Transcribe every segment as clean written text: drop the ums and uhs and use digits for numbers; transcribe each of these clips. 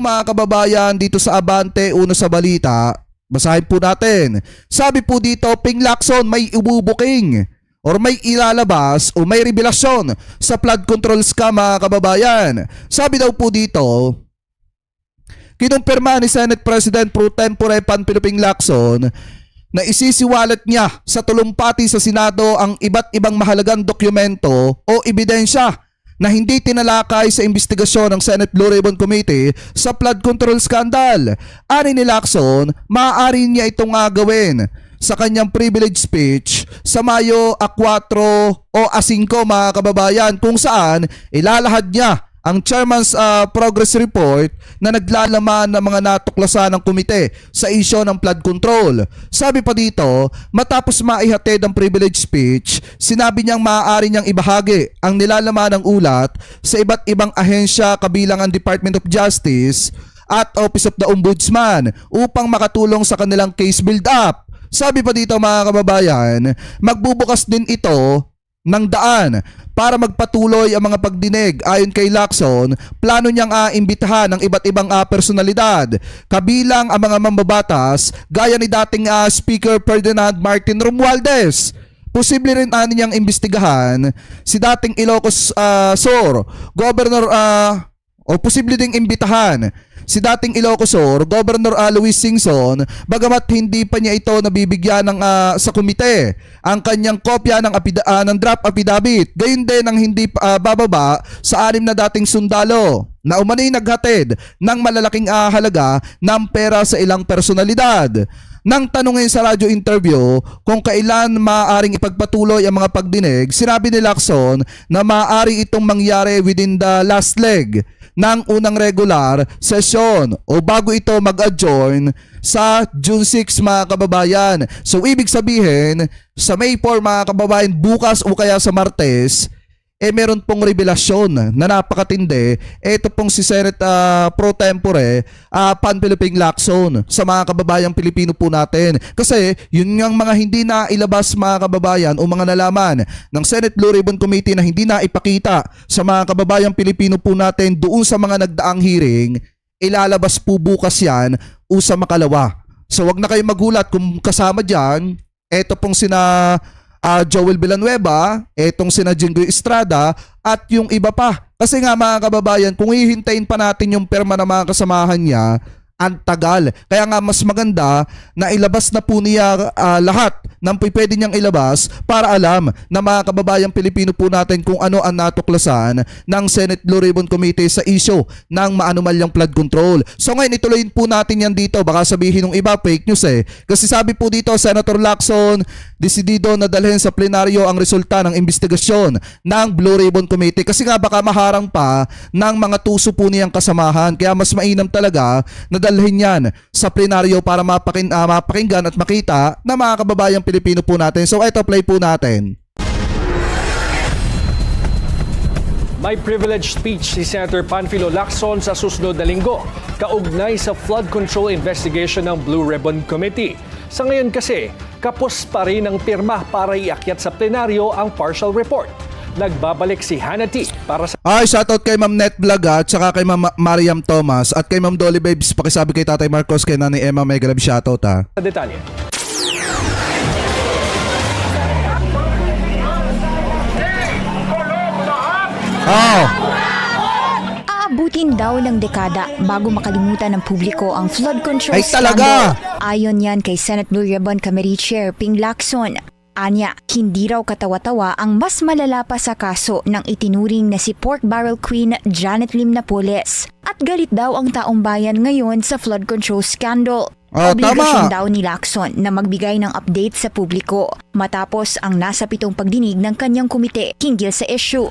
mga kababayan dito sa Abante, uno sa balita. Basahin po natin. Sabi po dito, Ping Lacson may ibubuking or may ilalabas o may revelasyon sa flood control scam mga kababayan. Sabi daw po dito, kinumpirma ni Senate President Pro Tempore Panfilo Ping Lacson na isisiwalat niya sa tulumpati sa Senado ang iba't ibang mahalagang dokumento o ebidensya na hindi tinalakay sa investigasyon ng Senate Blue Ribbon Committee sa flood control scandal. Ani ni Lacson, maaari niya itong gawin sa kanyang privilege speech sa Mayo 4 o 5 mga kababayan, kung saan ilalahad niya ang Chairman's Progress Report na naglalaman ng mga natuklasan ng komite sa isyu ng flood control. Sabi pa dito, matapos maihatid ang privilege speech, sinabi niyang maaari niyang ibahagi ang nilalaman ng ulat sa iba't ibang ahensya kabilang ang Department of Justice at Office of the Ombudsman upang makatulong sa kanilang case build-up. Sabi pa dito mga kababayan, magbubukas din ito ng daan para magpatuloy ang mga pagdinig. Ayon kay Lacson, plano niyang imbitahan ng iba't ibang personalidad, kabilang ang mga mambabatas gaya ni dating Speaker Ferdinand Martin Romualdez. Posible rin niyang imbestigahan si dating Ilocos Sur, Governor o posible ding imbitahan si dating Ilocos Sur, Governor Luis Singson, bagamat hindi pa niya ito nabibigyan ng sa komite ang kanyang kopya ng draft affidavit. Gayon din ang hindi bababa sa 6 na dating sundalo na umano'y naghatid ng malalaking halaga ng pera sa ilang personalidad. Nang tanungin sa radio interview kung kailan maaaring ipagpatuloy ang mga pagdinig, sinabi ni Lacson na maaari itong mangyari within the last leg ng unang regular session o bago ito mag-adjourn sa June 6 mga kababayan. So ibig sabihin, sa May 4 mga kababayan, bukas o kaya sa Martes, meron pong revelasyon na napakatindi. Ito pong si Senate Pro Tempore Panfilo Ping Lacson sa mga kababayang Pilipino po natin. Kasi yun yung mga hindi na ilabas mga kababayan o mga nalaman ng Senate Blue Ribbon Committee na hindi na ipakita sa mga kababayang Pilipino po natin doon sa mga nagdaang hearing, ilalabas po bukas yan o sa makalawa. So wag na kayo magulat kung kasama dyan. Ito pong sina Joel Villanueva, etong sina Jingoy Estrada at yung iba pa. Kasi nga mga kababayan, kung hihintayin pa natin yung perma ng mga kasamahan niya, ang tagal. Kaya nga mas maganda na ilabas na po niya lahat ng pwede niyang ilabas para alam na mga kababayang Pilipino po natin kung ano ang natuklasan ng Senate Blue Ribbon Committee sa issue ng maanumalyang flood control. So ngayon ituloyin po natin yan dito. Baka sabihin ng iba fake news Kasi sabi po dito, Senator Lacson desidido na dalhin sa plenaryo ang resulta ng investigasyon ng Blue Ribbon Committee kasi nga baka maharang pa ng mga tuso po niyang kasamahan. Kaya mas mainam talaga na dalhin yan sa plenaryo para mapakinggan at makita na mga kababayang Pilipino po natin. So eto, play po natin. May privileged speech si Senator Panfilo Lacson sa susunod na linggo, kaugnay sa flood control investigation ng Blue Ribbon Committee. Sa ngayon kasi, kapos pa rin ang pirma para iakyat sa plenaryo ang partial report. Nagbabalik si Hannity para sa... Shoutout kay Ma'am Netvlog at saka kay Ma'am Mariam Thomas at kay Ma'am Dolly Babes. Pakisabi kay Tatay Marcos, kay Nanay Emma Megalab, shoutout detalye. Aabutin daw ng dekada bago makalimutan ng publiko ang flood control talaga? scandal. Ayon yan kay Senate Blue Ribbon Committee Chair Ping Lacson. Anya, hindi raw katawa-tawa ang mas malala pa sa kaso ng itinuring na si Pork Barrel Queen Janet Lim Napoles. At galit daw ang taong bayan ngayon sa flood control scandal. Obligasyon daw ni Lacson na magbigay ng update sa publiko matapos ang nasa 7 pagdinig ng kanyang komite hinggil sa issue.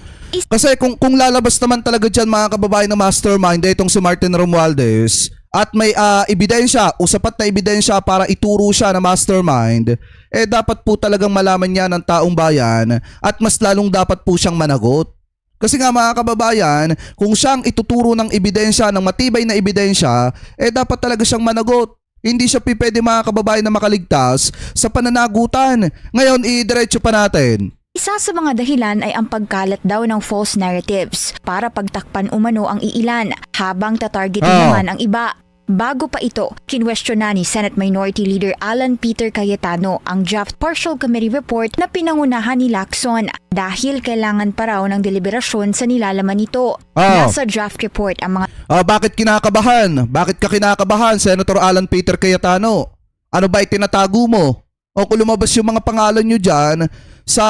Kasi kung lalabas naman talaga dyan mga kababayan ng mastermind itong si Martin Romualdez at may ebidensya o sapat na ebidensya para ituro siya na mastermind, dapat po talagang malaman niya ng taong bayan at mas lalong dapat po siyang managot. Kasi nga mga kababayan, kung siyang ituturo ng ebidensya, ng matibay na ebidensya, dapat talaga siyang managot. Hindi siya pwede mga kababayan na makaligtas sa pananagutan. Ngayon, idiretso pa natin. Isa sa mga dahilan ay ang pagkalat daw ng false narratives para pagtakpan umano ang iilan habang tatargetin naman ang iba. Bago pa ito, kinwestiona ni Senate Minority Leader Alan Peter Cayetano ang draft partial committee report na pinangunahan ni Lacson dahil kailangan pa raw ng deliberasyon sa nilalaman nito. Nasa draft report ang mga Bakit kinakabahan? Bakit ka kinakabahan, Senator Alan Peter Cayetano? Ano ba itinatago mo? O kung lumabas yung mga pangalan nyo dyan sa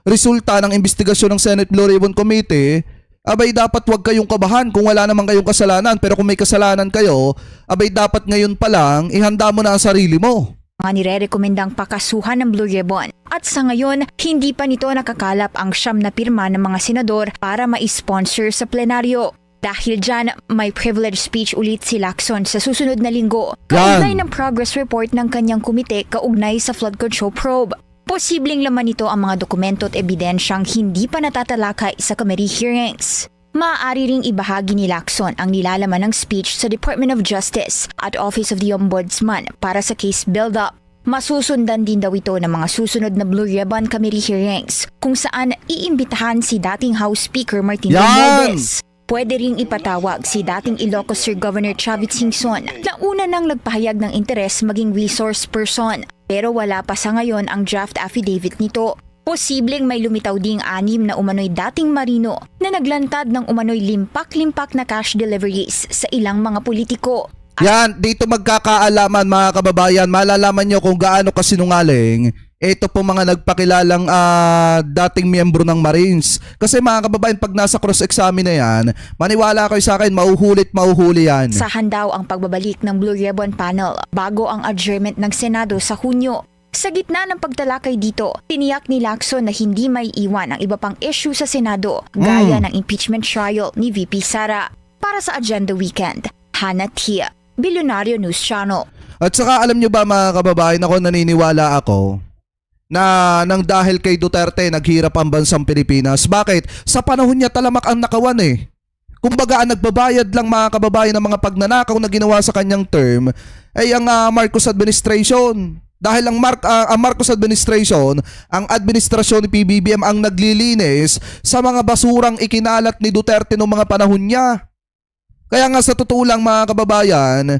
resulta ng investigasyon ng Senate Blue Ribbon Committee, abay dapat wag kayong kabahan kung wala naman kayong kasalanan. Pero kung may kasalanan kayo, abay dapat ngayon pa lang ihanda mo na ang sarili mo. mga nire-rekomendang pakasuhan ng Blue Ribbon. At sa ngayon, hindi pa nito nakakalap ang 9 na pirma ng mga senador para ma-sponsor sa plenaryo. Dahil dyan, may privilege speech ulit si Lacson sa susunod na linggo. Kaugnay ng progress report ng kanyang komite kaugnay sa flood control probe. Posibleng laman nito ang mga dokumento at ebidensyang hindi pa natatalakay sa committee hearings. Maaari ring ibahagi ni Lacson ang nilalaman ng speech sa Department of Justice at Office of the Ombudsman para sa case build-up. Masusundan din daw ito ng mga susunod na Blue Ribbon Committee hearings kung saan iimbitahan si dating House Speaker Martin Romualdez. Pwede ring ipatawag si dating Ilocos Sur Governor Chavit Singson na una nang nagpahayag ng interes maging resource person. Pero wala pa sa ngayon ang draft affidavit nito. Posibleng may lumitaw ding 6 na umano'y dating marino na naglantad ng umano'y limpak-limpak na cash deliveries sa ilang mga politiko. Yan, dito magkakaalaman mga kababayan, malalaman nyo kung gaano kasinungaling ito po mga nagpakilalang dating miyembro ng Marines. Kasi mga kababayan, pag nasa cross-examine na yan, maniwala kayo sa akin, mauhuli yan. Sahan daw ang pagbabalik ng Blue Ribbon Panel bago ang adjournment ng Senado sa Hunyo. Sa gitna ng pagtalakay dito, tiniyak ni Lacson na hindi may iwan ang iba pang issue sa Senado, gaya ng impeachment trial ni VP Sara. Para sa Agenda Weekend, Hannah Tia, Billionario News Channel. At saka alam nyo ba mga kababayan, ako naniniwala ako na nang dahil kay Duterte naghirap ang bansang Pilipinas. Bakit? Sa panahon niya talamak ang nakawan eh. Kumbaga ang nagbabayad lang mga kababayan ng mga pagnanakaw na ginawa sa kanyang term ay ang Marcos administration. Dahil ang Marcos administration, ang administrasyon ni PBBM ang naglilinis sa mga basurang ikinalat ni Duterte noong mga panahon niya. Kaya nga sa totoo lang mga kababayan,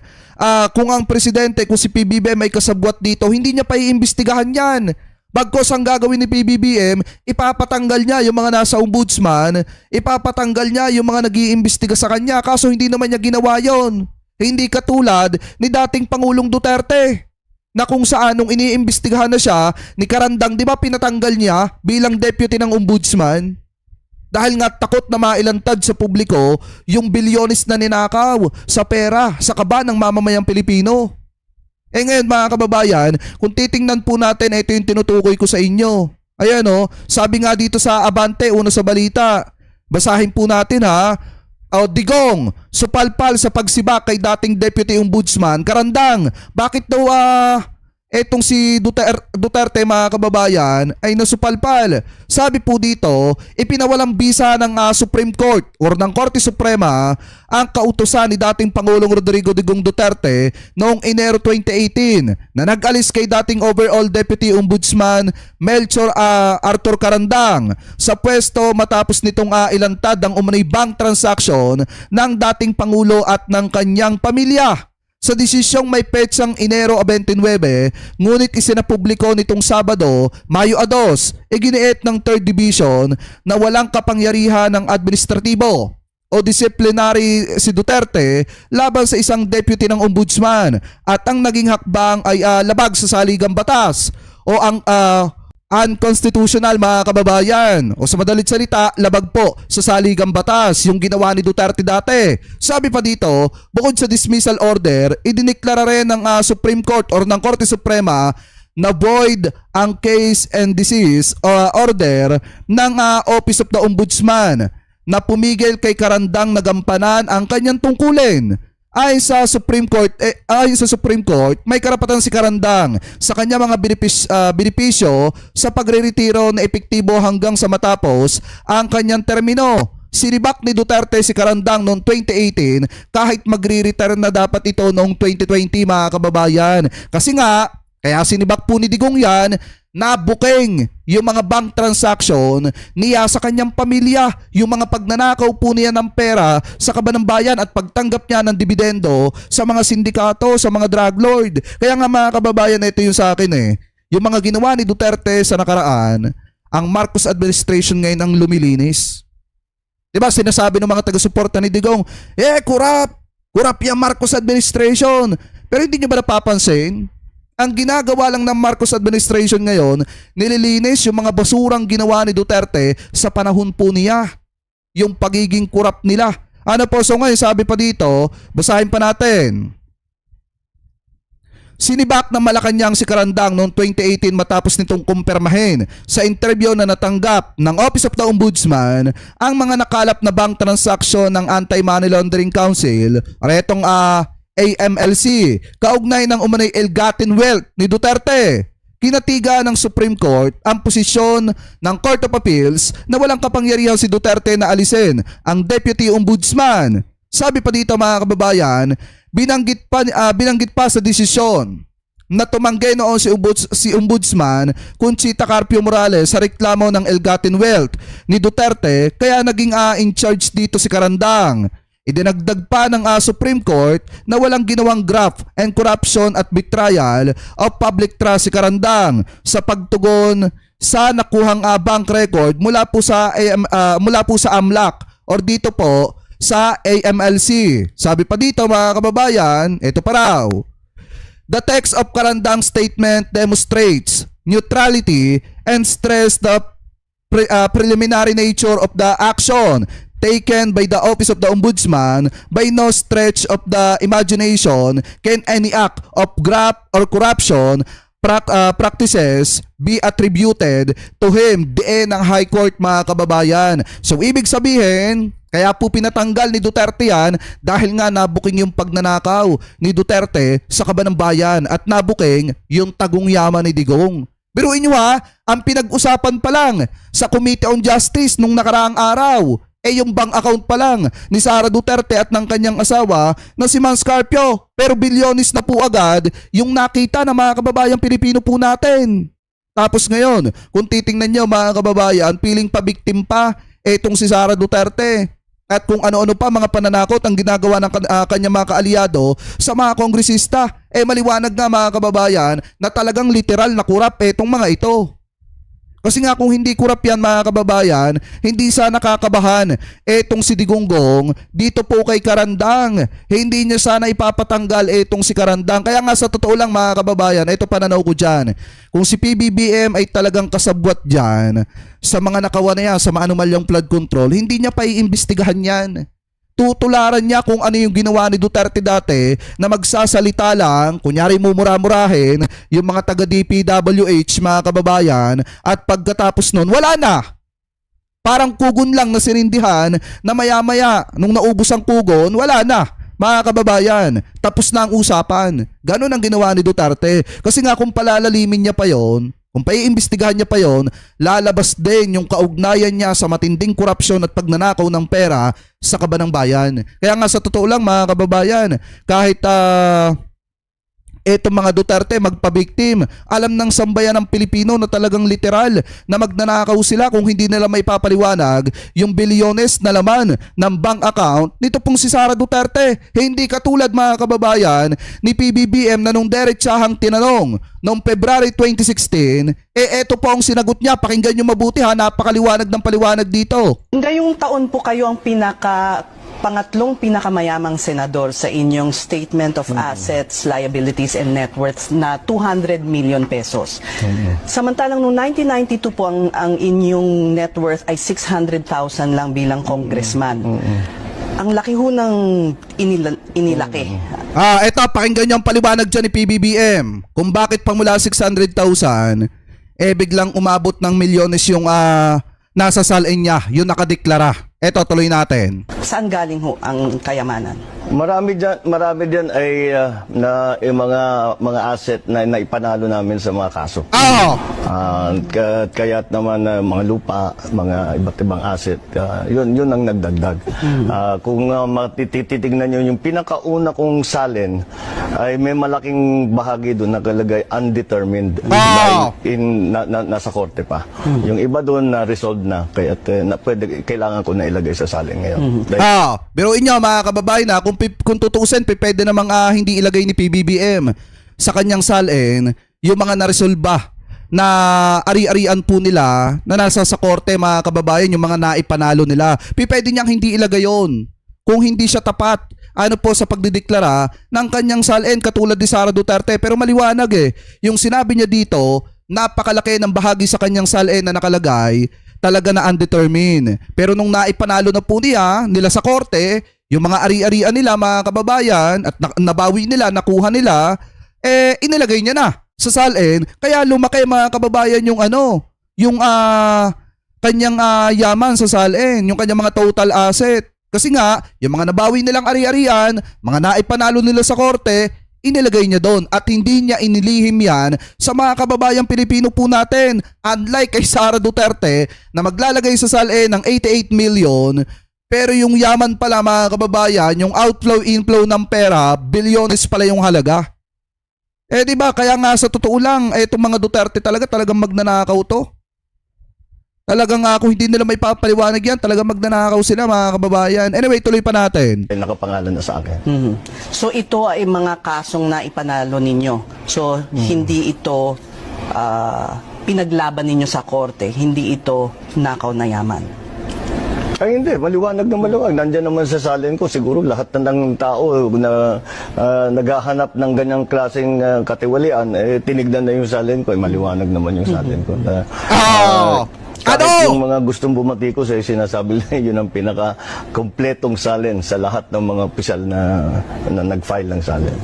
kung ang presidente, kung si PBBM ay kasabwat dito, hindi niya pa iimbestigahan yan. Bagkos ang gagawin ni PBBM, ipapatanggal niya yung mga nasa ombudsman, ipapatanggal niya yung mga nag-iimbestiga sa kanya, kaso hindi naman niya ginawa yon. Hindi katulad ni dating Pangulong Duterte, na kung saan nung iniimbestigahan na siya, ni Karandang, di ba pinatanggal niya bilang deputy ng ombudsman? Dahil nga takot na mailantad sa publiko yung bilyones na ninakaw sa pera, sa kaba ng mamamayang Pilipino. Eh ngayon mga kababayan, kung titingnan po natin, ito yung tinutukoy ko sa inyo. Ayan o, sabi nga dito sa Abante, una sa balita. Basahin po natin ha. Digong, supalpal sa pagsibak kay dating Deputy Ombudsman Karandang. Bakit daw etong si Duterte mga kababayan ay nasupalpal? Sabi po dito, ipinawalang bisa ng Supreme Court or ng Korte Suprema ang kautusan ni dating Pangulong Rodrigo Digong Duterte noong Enero 2018 na nag-alis kay dating overall Deputy Ombudsman Melchor Arthur Karandang sa pwesto matapos nitong ilantad ang umano'y bank transaction ng dating Pangulo at ng kanyang pamilya. Sa desisyong may petsang Enero 29, ngunit isinapubliko nitong Sabado, Mayo 2, iginiit ng 3rd Division na walang kapangyarihan ng administratibo o disciplinary si Duterte laban sa isang deputy ng ombudsman at ang naging hakbang ay labag sa saligang batas o ang unconstitutional mga kababayan, o sa madalit salita, labag po sa saligang batas yung ginawa ni Duterte dati. Sabi pa dito, bukod sa dismissal order, idineklara rin ng Supreme Court or ng Korte Suprema na void ang case and disease order ng Office of the Ombudsman na pumigil kay Karandang na gampanan ang kanyang tungkulin. Ayon sa Supreme Court, may karapatan si Karandang sa kanya mga benepisyo sa pagreretiro na epektibo hanggang sa matapos ang kanyang termino. Sinibak ni Duterte si Karandang noong 2018 kahit magre-retire na dapat ito noong 2020 mga kababayan. Kasi nga, Kaya sinibak po ni Digong yan na booking yung mga bank transaction niya sa kanyang pamilya, yung mga pagnanakaw po niya ng pera sa kaban ng bayan at pagtanggap niya ng dividendo sa mga sindikato, sa mga drug lord. Kaya nga mga kababayan, ito yung sa akin yung mga ginawa ni Duterte sa nakaraan, ang Marcos administration ngayon ang lumilinis. Diba sinasabi ng mga taga-suporta ni Digong, kurap yung Marcos administration. Pero hindi nyo ba napapansin? Ang ginagawa lang ng Marcos administration ngayon, nililinis yung mga basurang ginawa ni Duterte sa panahon po niya. Yung pagiging kurap nila. Ano po, so ngayon sabi pa dito, basahin pa natin. Sinibak ng Malacanang si Carandang noong 2018 matapos nitong kumpirmahin sa interview na natanggap ng Office of the Ombudsman ang mga nakalap na bank transaction ng Anti-Money Laundering Council, retong AMLC, kaugnay ng umanay ill-gotten wealth ni Duterte. Kinatiga ng Supreme Court ang posisyon ng Court of Appeals na walang kapangyarihan si Duterte na alisin ang Deputy Ombudsman. Sabi pa dito mga kababayan, binanggit pa sa desisyon na tumanggi noon si Ombudsman Conchita Carpio Morales sa reklamo ng ill-gotten wealth ni Duterte, kaya naging in charge dito si Carandang. Idinagdag pa ng Supreme Court na walang ginawang graft and corruption at betrayal of public trust si Carandang sa pagtugon sa nakuhang bank record mula po sa AMLAC or dito po sa AMLC. Sabi pa dito mga kababayan, ito pa raw. The text of Carandang's statement demonstrates neutrality and stress the preliminary nature of the action taken by the Office of the Ombudsman. By no stretch of the imagination can any act of graft or corruption practices be attributed to him, diin ng High Court mga kababayan. So ibig sabihin, kaya po pinatanggal ni Duterte yan dahil nga nabuking yung pagnanakaw ni Duterte sa kaban ng bayan at nabuking yung tagong yaman ni Digong. Biruin nyo ang pinag-usapan pa lang sa Committee on Justice nung nakaraang araw, yung bank account pa lang ni Sara Duterte at ng kanyang asawa na si Mans Carpio. Pero bilyonis na po agad yung nakita ng mga kababayang Pilipino po natin. Tapos ngayon, kung titingnan nyo mga kababayan, piling pa victim pa etong si Sara Duterte. At kung ano-ano pa mga pananakot ang ginagawa ng kanyang mga kaalyado sa mga kongresista, maliwanag nga mga kababayan na talagang literal na kurap etong mga ito. Kasi nga kung hindi kurap yan mga kababayan, hindi sana nakakabahan etong si Digonggong dito po kay Carandang. Hindi niya sana ipapatanggal etong si Carandang. Kaya nga sa totoo lang mga kababayan, ito pananaw ko dyan. Kung si PBBM ay talagang kasabwat dyan sa mga nakawa na yan, sa mga anomalyang flood control, hindi niya pa iimbestigahan yan. Tutularan niya kung ano yung ginawa ni Duterte dati na magsasalita lang, kunyari mumura-murahin yung mga taga-DPWH mga kababayan at pagkatapos nun, wala na. Parang kugon lang na sinindihan na maya-maya nung naubos ang kugon, wala na. Mga kababayan, tapos na ang usapan. Ganon ang ginawa ni Duterte. Kasi nga kung palalalimin niya pa yon, kung paiimbestigahan niya pa yon, lalabas din yung kaugnayan niya sa matinding korupsyon at pagnanakaw ng pera sa kaban ng bayan. Kaya nga sa totoo lang mga kababayan, kahit etong mga Duterte magpabiktim, alam ng sambayan ng Pilipino na talagang literal na magnanakaw sila kung hindi nila may papaliwanag yung bilyones na laman ng bank account nito pong si Sara Duterte. Hindi katulad mga kababayan ni PBBM na nung diretsahang tinanong noong February 2016, eto po ang sinagot niya. Pakinggan nyo mabuti napakaliwanag ng paliwanag dito. Ngayong taon po kayo ang pangatlong pinakamayamang senador sa inyong Statement of Assets, Liabilities and Net Worth na 200 million pesos. Samantalang noong 1992 po ang inyong net worth ay 600,000 lang bilang congressman. Ang laki ho ng inilaki. Eto, pakinggan nyo ang paliwanag dyan ni PBBM. Kung bakit pamula 600,000, biglang umabot ng milyones yung nasa salin niya, yung nakadeklara. Eto, tuloy natin. Saan galing ho ang kayamanan? Marami diyan ay mga asset na naipanalo namin sa mga kaso. Kaya't naman mga lupa, mga iba't ibang asset, yun ang nagdagdag. Kung matititignan nyo yung pinakauna kong salin, ay may malaking bahagi doon nakalagay undetermined. Nasa korte pa. Yung iba doon na resolved na, kaya kailangan ko na ilagay sa salin ngayon. Biruin nyo mga kababayan na kung tutuusin, pwede namang hindi ilagay ni PBBM sa kanyang salin yung mga naresolba na ari-arian po nila na nasa sa korte mga kababayan, yung mga naipanalo nila. Pwede niyang hindi ilagay yon kung hindi siya tapat po sa pagdideklara ng kanyang salin katulad ni Sara Duterte. Pero maliwanag yung sinabi niya dito, napakalaki ng bahagi sa kanyang salin na nakalagay talaga na undetermined. Pero nung naipanalo na po nila sa korte, yung mga ari-arian nila mga kababayan at nabawi nila, nakuha nila, inilagay niya na sa salin. Kaya lumaki mga kababayan yung kanyang yaman sa salin, yung kanyang mga total asset. Kasi nga, yung mga nabawi nilang ari-arian, mga naipanalo nila sa korte, inilagay niya doon at hindi niya inilihim yan sa mga kababayang Pilipino po natin. Unlike kay Sara Duterte na maglalagay sa salin ng 88 million, pero yung yaman pala mga kababayan, yung outflow-inflow ng pera, bilyones pala yung halaga. Diba? Kaya nga sa totoo lang, itong mga Duterte talagang magnanakaw to. Talagang kung hindi nila may papaliwanag yan, talagang magnanakaw sila mga kababayan. Anyway, tuloy pa natin. Nakapangalan na sa akin. So ito ay mga kasong naipanalo ninyo. So hindi ito pinaglaban ninyo sa korte, hindi ito nakaw na yaman. Ay hindi, maliwanag na maliwanag. Nandiyan naman sa salin ko, siguro lahat ng tao na naghahanap ng ganyang klaseng katiwalian, tinignan na yung salin ko, maliwanag naman yung salin ko. Kahit yung mga gustong bumatikos, sinasabi nila yun ang pinaka-kompletong salin sa lahat ng mga opisyal na nag-file ng salin.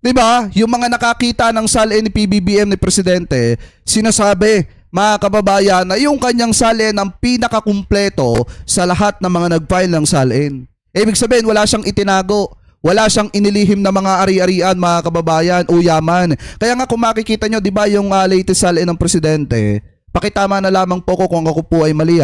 Diba? Yung mga nakakita ng salin ni PBBM ni Presidente, sinasabi mga kababayan na yung kanyang salin ang pinakakumpleto sa lahat ng mga nag-file ng salin. Ibig sabihin, wala siyang itinago, wala siyang inilihim na mga ari-arian mga kababayan o yaman. Kaya nga kung makikita nyo, di ba yung latest salin ng Presidente, pakitama na lamang po ko kung ako po ay mali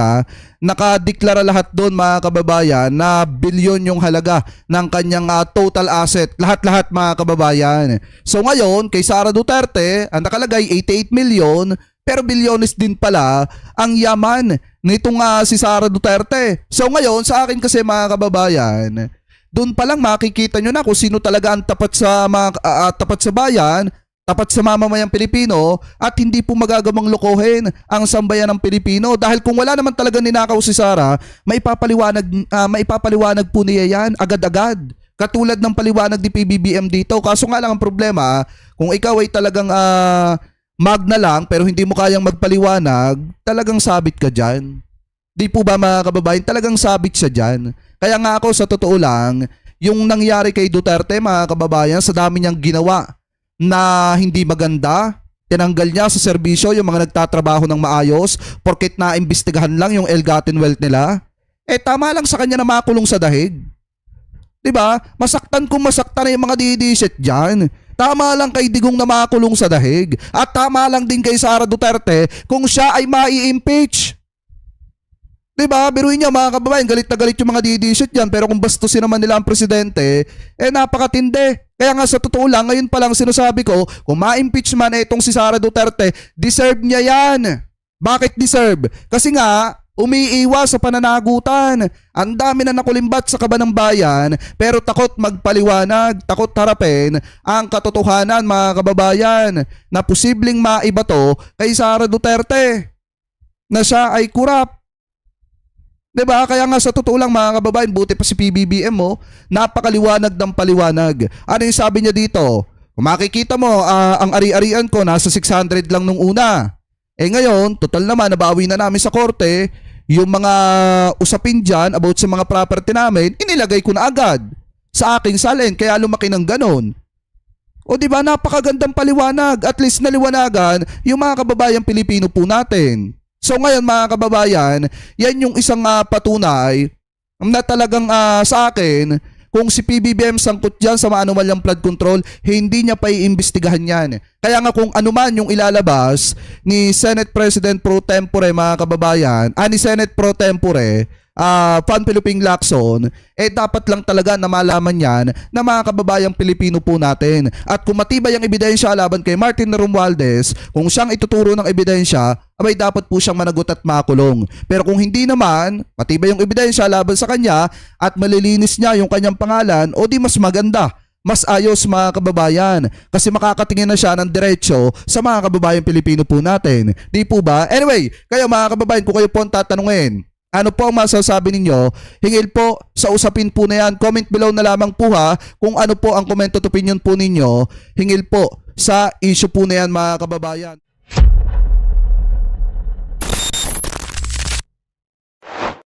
nakadeklara lahat doon mga kababayan na bilyon yung halaga ng kanyang total asset, lahat-lahat mga kababayan. So ngayon, kay Sara Duterte, ang nakalagay 88 million, pero bilyones din pala ang yaman nitong si Sara Duterte. So ngayon, sa akin kasi mga kababayan, doon pa lang makikita nyo na kung sino talaga ang tapat sa tapat sa bayan, tapat sa mamamayang Pilipino, at hindi po magagamang lokohin ang sambayan ng Pilipino. Dahil kung wala naman talaga ninakaw si Sara, maipapaliwanag po niya yan agad-agad. Katulad ng paliwanag ni PBBM dito. Kaso nga lang ang problema, kung ikaw ay talagang magna lang pero hindi mo kayang magpaliwanag, talagang sabit ka dyan. Di po ba mga kababayan? Talagang sabit siya dyan. Kaya nga ako sa totoo lang, yung nangyari kay Duterte mga kababayan, sa dami niyang ginawa na hindi maganda, tinanggal niya sa serbisyo yung mga nagtatrabaho ng maayos porket naimbestigahan lang yung ill-gotten wealth nila. Tama lang sa kanya na makulong sa dahig. Diba? Masaktan kung masaktan na yung mga didisit dyan. Tama lang kay Digong na makulong sa dahig. At tama lang din kay Sara Duterte kung siya ay mai-impeach. Diba? Biruin niya mga kababayan, galit na galit yung mga didisit dyan. Pero kung bastusin naman nila ang presidente, napakatindi. Kaya nga sa totoo lang, ngayon pa lang sinasabi ko, kung ma-impeach man itong si Sara Duterte, deserve niya yan. Bakit deserve? Kasi nga, umiiwas sa pananagutan. Ang dami na nakulimbat sa kaban ng bayan, pero takot magpaliwanag, takot harapin ang katotohanan mga kababayan na posibleng maibato kay Sara Duterte na siya ay kurap. Diba? Kaya nga sa totoo lang mga kababayan, buti pa si PBBM napakaliwanag ng paliwanag. Ano yung sabi niya dito? Kung makikita mo, ang ari-arian ko nasa 600 lang nung una. Ngayon, total naman, nabawi na namin sa korte, yung mga usapin dyan about sa mga property namin, inilagay ko na agad sa aking salin, kaya lumaki ng ganon. O diba, napakagandang paliwanag, at least naliwanagan yung mga kababayang Pilipino po natin. So ngayon mga kababayan, yan yung isang patunay na talagang sa akin, kung si PBBM sangkot dyan sa maanumalyang flood control, hindi niya pa iimbestigahan yan. Kaya nga kung anuman yung ilalabas ni Senate President Pro Tempore mga kababayan, ni Senate Pro Tempore, Panfilo Ping Lacson, dapat lang talaga na malaman yan na mga kababayang Pilipino po natin. At kung matibay ang ebidensya laban kay Martin Romualdez, kung siyang ituturo ng ebidensya, abay dapat po siyang managot at makulong. Pero kung hindi naman, matibay yung ebidensya laban sa kanya at malilinis niya yung kanyang pangalan, o di mas maganda, mas ayos mga kababayan, kasi makakatingin na siya ng diretsyo sa mga kababayang Pilipino po natin. Di po ba? Anyway, kayo mga kababayan, kung kayo po ang tatanungin, ano po ang masasabi ninyo? Hingil po sa usapin po na yan. Comment below na lamang po ha kung ano po ang comment at opinion po ninyo. Hingil po sa issue po na yan mga kababayan.